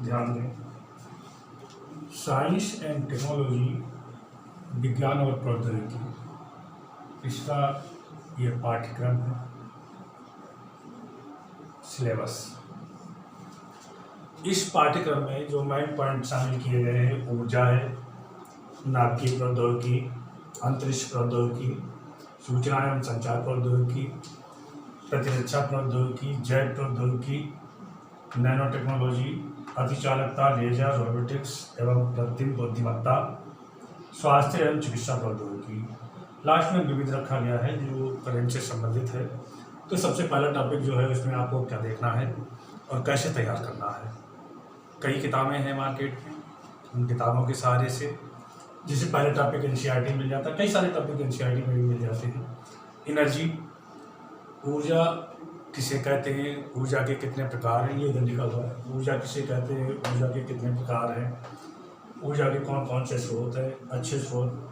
ध्यान दें। Science and technology, विज्ञान और प्रौद्योगिकी, इसका ये पाठ्यक्रम है, सिलेबस। इस पाठ्यक्रम में जो मेन पॉइंट शामिल किए गए हैं, ऊर्जा है, नाभिकीय प्रौद्योगिकी, अंतरिक्ष प्रौद्योगिकी, सूचना एवं संचार प्रौद्योगिकी, प्रतिरक्षा प्रौद्योगिकी, जैव प्रौद्योगिकी, नैनो टेक्नोलॉजी, अतिचालकता, लेजर, रोबोटिक्स एवं कृत्रिम बुद्धिमत्ता, स्वास्थ्य एवं चिकित्सा प्रौद्योगिकी। लास्ट में विविध रखा गया है जो करंट से संबंधित है। तो सबसे पहला टॉपिक जो है उसमें आपको क्या देखना है और कैसे तैयार करना है। कई किताबें हैं मार्केट में, उन किताबों के सहारे से, जैसे पहले टॉपिक एनसीईआरटी मिल जाता है, कई सारे टॉपिक एनसीईआरटी में भी मिल जाते हैं। एनर्जी, ऊर्जा किसे कहते हैं, ऊर्जा के कितने प्रकार हैं, ये इधर लिखा हुआ है। ऊर्जा किसे कहते हैं, ऊर्जा के कितने प्रकार हैं, ऊर्जा के कौन कौन से स्रोत हैं, अच्छे स्रोत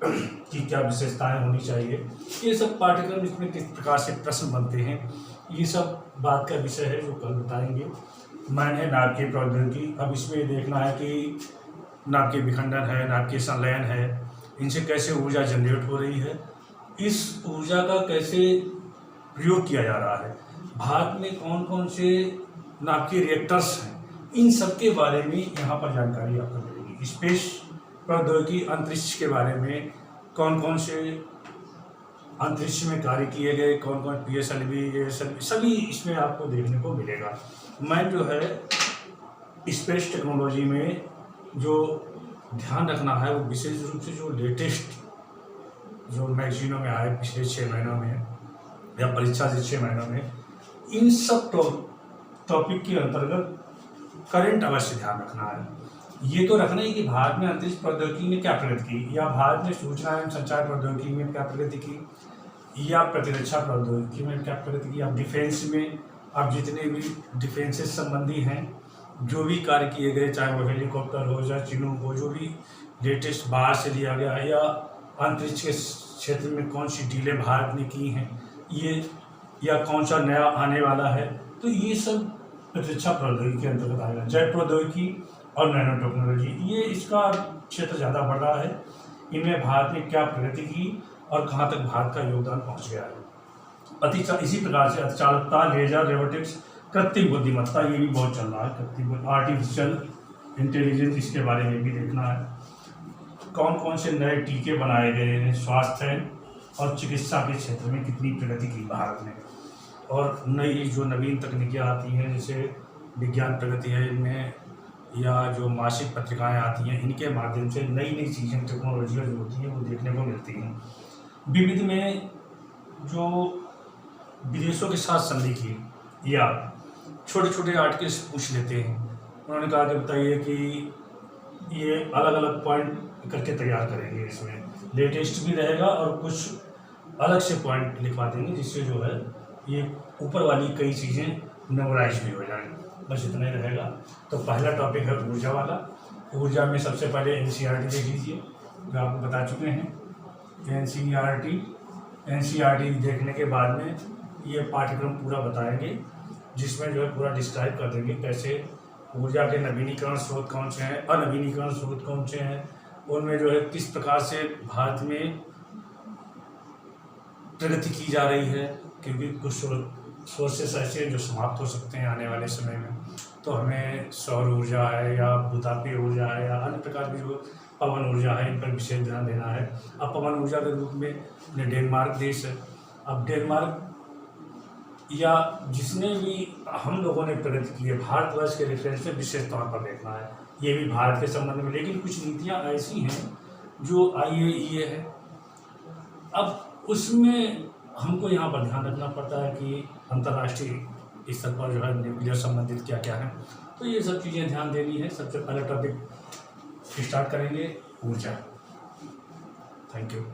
की क्या विशेषताएं होनी चाहिए, ये सब पाठ्यक्रम इसमें किस प्रकार से प्रश्न बनते हैं, ये सब बात का विषय है जो कल बताएंगे। मैन है नाभिकीय प्रौद्योगिकी। अब इसमें देखना है कि नाभिकीय विखंडन है, नाभिकीय संलयन है, इनसे कैसे ऊर्जा जनरेट हो रही है, इस ऊर्जा का कैसे प्रयोग किया जा रहा है, भारत में कौन कौन से नाभिकीय रिएक्टर्स हैं, इन सब के बारे में यहाँ पर जानकारी आपको मिलेगी। स्पेस प्रौद्योगिकी, अंतरिक्ष के बारे में कौन कौन से अंतरिक्ष में कार्य किए गए, कौन कौन PSLV सभी इसमें आपको देखने को मिलेगा। मैं जो है स्पेस टेक्नोलॉजी में जो ध्यान रखना है वो विशेष रूप से जो लेटेस्ट जो मैगजीनों में आए पिछले 6 महीनों में या परीक्षा से 6 महीनों में, इन सब टॉपिक के अंतर्गत करंट अवश्य ध्यान रखना है। ये तो रखना ही कि भारत में अंतरिक्ष प्रौद्योगिकी ने क्या प्रगति की, या भारत में सूचना एवं संचार प्रौद्योगिकी में क्या प्रगति की, या प्रतिरक्षा प्रौद्योगिकी में क्या प्रगति की। अब डिफेंस में अब जितने भी डिफेंस से संबंधी हैं जो भी कार्य किए गए, चाहे वो हेलीकॉप्टर हो या चिनूक हो, जो भी लेटेस्ट बाहर से लिया गया है, या अंतरिक्ष के क्षेत्र में कौन सी डीलें भारत ने की हैं, ये या कौन सा नया आने वाला है, तो ये सब प्रतिरक्षा प्रौद्योगिकी के अंतर्गत आएगा। जैव प्रौद्योगिकी और नैनो टेक्नोलॉजी, ये इसका क्षेत्र ज़्यादा बढ़ रहा है। इनमें भारत ने क्या प्रगति की और कहाँ तक भारत का योगदान पहुँच गया है। इसी प्रकार से अतिचालकता, लेजर, रोबोटिक्स, कृत्रिम बुद्धिमत्ता, ये भी बहुत चल रहा है। कृत्रिम आर्टिफिशियल इंटेलिजेंस, इसके बारे में भी देखना है। कौन कौन से नए टीके बनाए गए हैं, स्वास्थ्य और चिकित्सा के क्षेत्र में कितनी प्रगति की भारत ने, और नई जो नवीन तकनीकें आती हैं जैसे विज्ञान प्रगति है इनमें, या जो मासिक पत्रिकाएं आती हैं, इनके माध्यम से नई नई चीज़ें, टेक्नोलॉजियाँ जो होती हैं वो देखने को मिलती हैं। विविध में जो विदेशों के साथ संधि की, या छोटे छोटे आर्टिकल्स पूछ लेते हैं, उन्होंने कहा कि बताइए कि ये अलग अलग पॉइंट करके तैयार करेंगे, इसमें लेटेस्ट भी रहेगा और कुछ अलग से पॉइंट लिखवा देंगे जिससे जो है ये ऊपर वाली कई चीज़ें मेमोराइज भी हो जाएंगी। बस इतना ही रहेगा। तो पहला टॉपिक है ऊर्जा वाला। ऊर्जा में सबसे पहले एनसीईआरटी देख लीजिए, जो आपको बता चुके हैं। एनसीईआरटी देखने के बाद में ये पाठ्यक्रम पूरा बताएंगे, जिसमें जो है पूरा डिस्क्राइब कर देंगे कैसे ऊर्जा के नवीनीकरण स्रोत कौन से हैं, अनवीनीकरण स्रोत कौन से हैं, उनमें जो है किस प्रकार से भारत में प्रगति की जा रही है, क्योंकि कुछ सोर्सेस ऐसे हैं जो समाप्त हो सकते हैं आने वाले समय में। तो हमें सौर ऊर्जा है या भूतापीय ऊर्जा है या अन्य प्रकार की जो पवन ऊर्जा है, इन पर विशेष ध्यान देना है। अब पवन ऊर्जा के रूप में डेनमार्क देश है। अब डेनमार्क या जिसने भी हम लोगों ने प्रगति की है, भारतवर्ष के रेफरेंस में विशेष तौर पर देखना है, ये भी भारत के संबंध में। लेकिन कुछ नीतियाँ ऐसी हैं जो IAEA है, अब उसमें हमको यहाँ पर ध्यान रखना पड़ता है कि अंतर्राष्ट्रीय स्तर पर जो है न्यूक्लियर संबंधित क्या क्या है, तो ये सब चीज़ें ध्यान देनी है। सबसे पहला टॉपिक स्टार्ट करेंगे ऊर्जा। Thank you.